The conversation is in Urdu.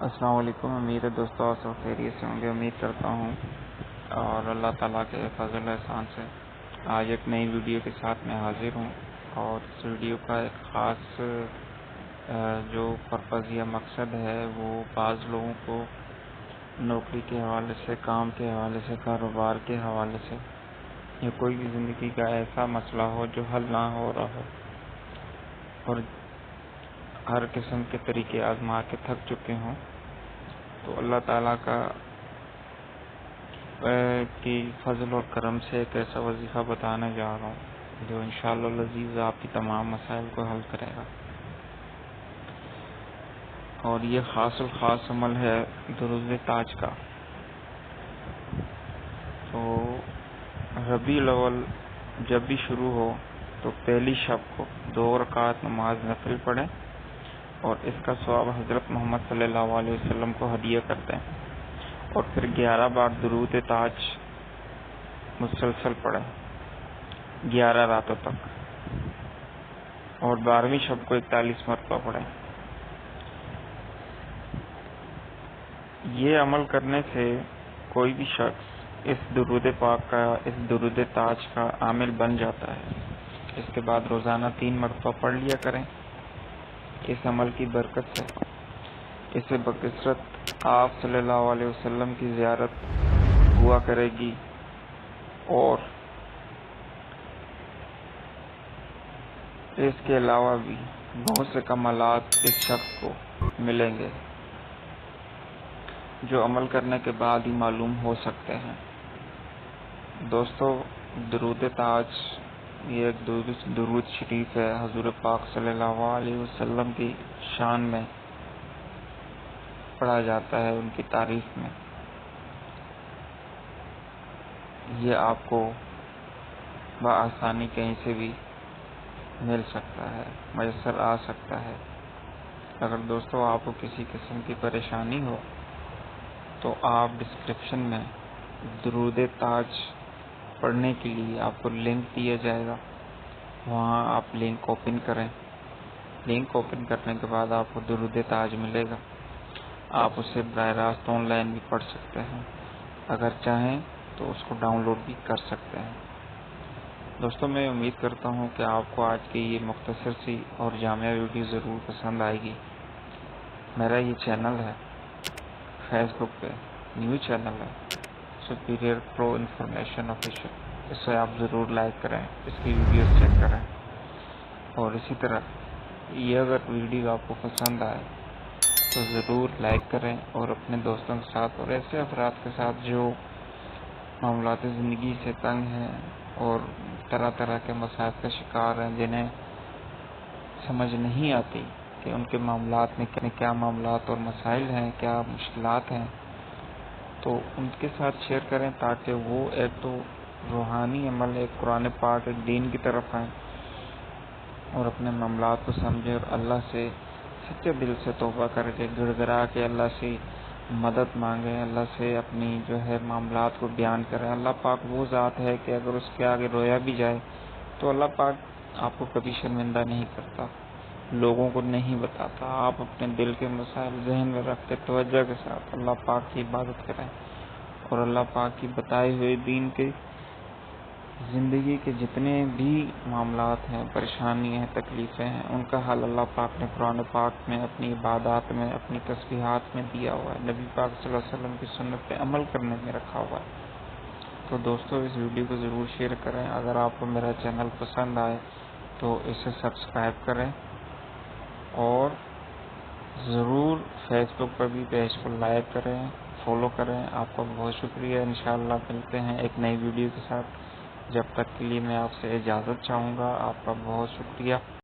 السلام علیکم۔ امید ہے دوستوں آپ سب خیریت سے ہوں گے، امید کرتا ہوں، اور اللہ تعالیٰ کے فضل و احسان سے آج ایک نئی ویڈیو کے ساتھ میں حاضر ہوں۔ اور اس ویڈیو کا ایک خاص جو پرپز یا مقصد ہے وہ بعض لوگوں کو نوکری کے حوالے سے، کام کے حوالے سے، کاروبار کے حوالے سے یا کوئی بھی زندگی کا ایسا مسئلہ ہو جو حل نہ ہو رہا ہو اور ہر قسم کے طریقے آزما کے تھک چکے ہوں، تو اللہ تعالیٰ کی فضل اور کرم سے ایک ایسا وظیفہ بتانے جا رہا ہوں جو انشاءاللہ العزیز آپ کی تمام مسائل کو حل کرے گا۔ اور یہ خاص الخاص عمل ہے درود تاج کا۔ تو ربیع الاول جب بھی شروع ہو تو پہلی شب کو 2 رکعت نماز نفل پڑھیں اور اس کا ثواب حضرت محمد صلی اللہ علیہ وسلم کو ہدیہ کرتے ہیں، اور پھر 11 بار درود تاج مسلسل پڑھیں 11 راتوں تک، اور 12ویں شب کو 41 مرتبہ پڑھیں۔ یہ عمل کرنے سے کوئی بھی شخص اس درود پاک کا، اس درود تاج کا عامل بن جاتا ہے۔ اس کے بعد روزانہ 3 مرتبہ پڑھ لیا کریں۔ اس عمل کی برکت سے اسے بکثرت آپ صلی اللہ علیہ وسلم کی زیارت ہوا کرے گی، اور اس کے علاوہ بھی بہت سے کمالات اس شخص کو ملیں گے جو عمل کرنے کے بعد ہی معلوم ہو سکتے ہیں۔ دوستو، درود تاج یہ ایک درود شریف ہے، حضور پاک صلی اللہ علیہ وسلم کی شان میں پڑھا جاتا ہے، ان کی تعریف میں۔ یہ آپ کو بآسانی کہیں سے بھی مل سکتا ہے، میسر آ سکتا ہے۔ اگر دوستو آپ کو کسی قسم کی پریشانی ہو تو آپ ڈسکرپشن میں درود تاج پڑھنے کے لیے آپ کو لنک دیا جائے گا، وہاں آپ لنک اوپن کریں۔ لنک اوپن کرنے کے بعد آپ کو درود تاج ملے گا، آپ اسے براہ راست آن لائن بھی پڑھ سکتے ہیں، اگر چاہیں تو اس کو ڈاؤن لوڈ بھی کر سکتے ہیں۔ دوستو، میں امید کرتا ہوں کہ آپ کو آج کی یہ مختصر سی اور جامع ویڈیو ضرور پسند آئے گی۔ میرا یہ چینل ہے، فیس بک پہ نیو چینل ہے، سپیریئر پرو انفارمیشن آفیشیل، اسے آپ ضرور لائک کریں، اس کی ویڈیوز چیک کریں، اور اسی طرح یہ اگر ویڈیو آپ کو پسند آئے تو ضرور لائک کریں، اور اپنے دوستوں کے ساتھ اور ایسے افراد کے ساتھ جو معاملات زندگی سے تنگ ہیں اور طرح طرح کے مسائل کا شکار ہیں، جنہیں سمجھ نہیں آتی کہ ان کے معاملات میں کیا معاملات اور مسائل ہیں، کیا مشکلات ہیں، تو ان کے ساتھ شیئر کریں تاکہ وہ ایک تو روحانی عمل، ایک قرآن پاک، ایک دین کی طرف آئیں اور اپنے معاملات کو سمجھیں، اور اللہ سے سچے دل سے توبہ کر کے گڑ گڑا کے اللہ سے مدد مانگیں، اللہ سے اپنی جو ہے معاملات کو بیان کریں۔ اللہ پاک وہ ذات ہے کہ اگر اس کے آگے رویا بھی جائے تو اللہ پاک آپ کو کبھی شرمندہ نہیں کرتا، لوگوں کو نہیں بتاتا۔ آپ اپنے دل کے مسائل ذہن میں رکھ کے توجہ کے ساتھ اللہ پاک کی عبادت کریں، اور اللہ پاک کی بتائی ہوئی دین کے زندگی کے جتنے بھی معاملات ہیں، پریشانیاں ہیں، تکلیفیں ہیں، ان کا حل اللہ پاک نے قرآن پاک میں، اپنی عبادات میں، اپنی تسبیحات میں دیا ہوا ہے، نبی پاک صلی اللہ علیہ وسلم کی سنت پہ عمل کرنے میں رکھا ہوا ہے۔ تو دوستو، اس ویڈیو کو ضرور شیئر کریں۔ اگر آپ کو میرا چینل پسند آئے تو اسے سبسکرائب کریں، اور ضرور فیس بک پر بھی پیج کو لائک کریں، فالو کریں۔ آپ کا بہت شکریہ۔ انشاءاللہ ملتے ہیں ایک نئی ویڈیو کے ساتھ، جب تک کے لیے میں آپ سے اجازت چاہوں گا۔ آپ کا بہت شکریہ۔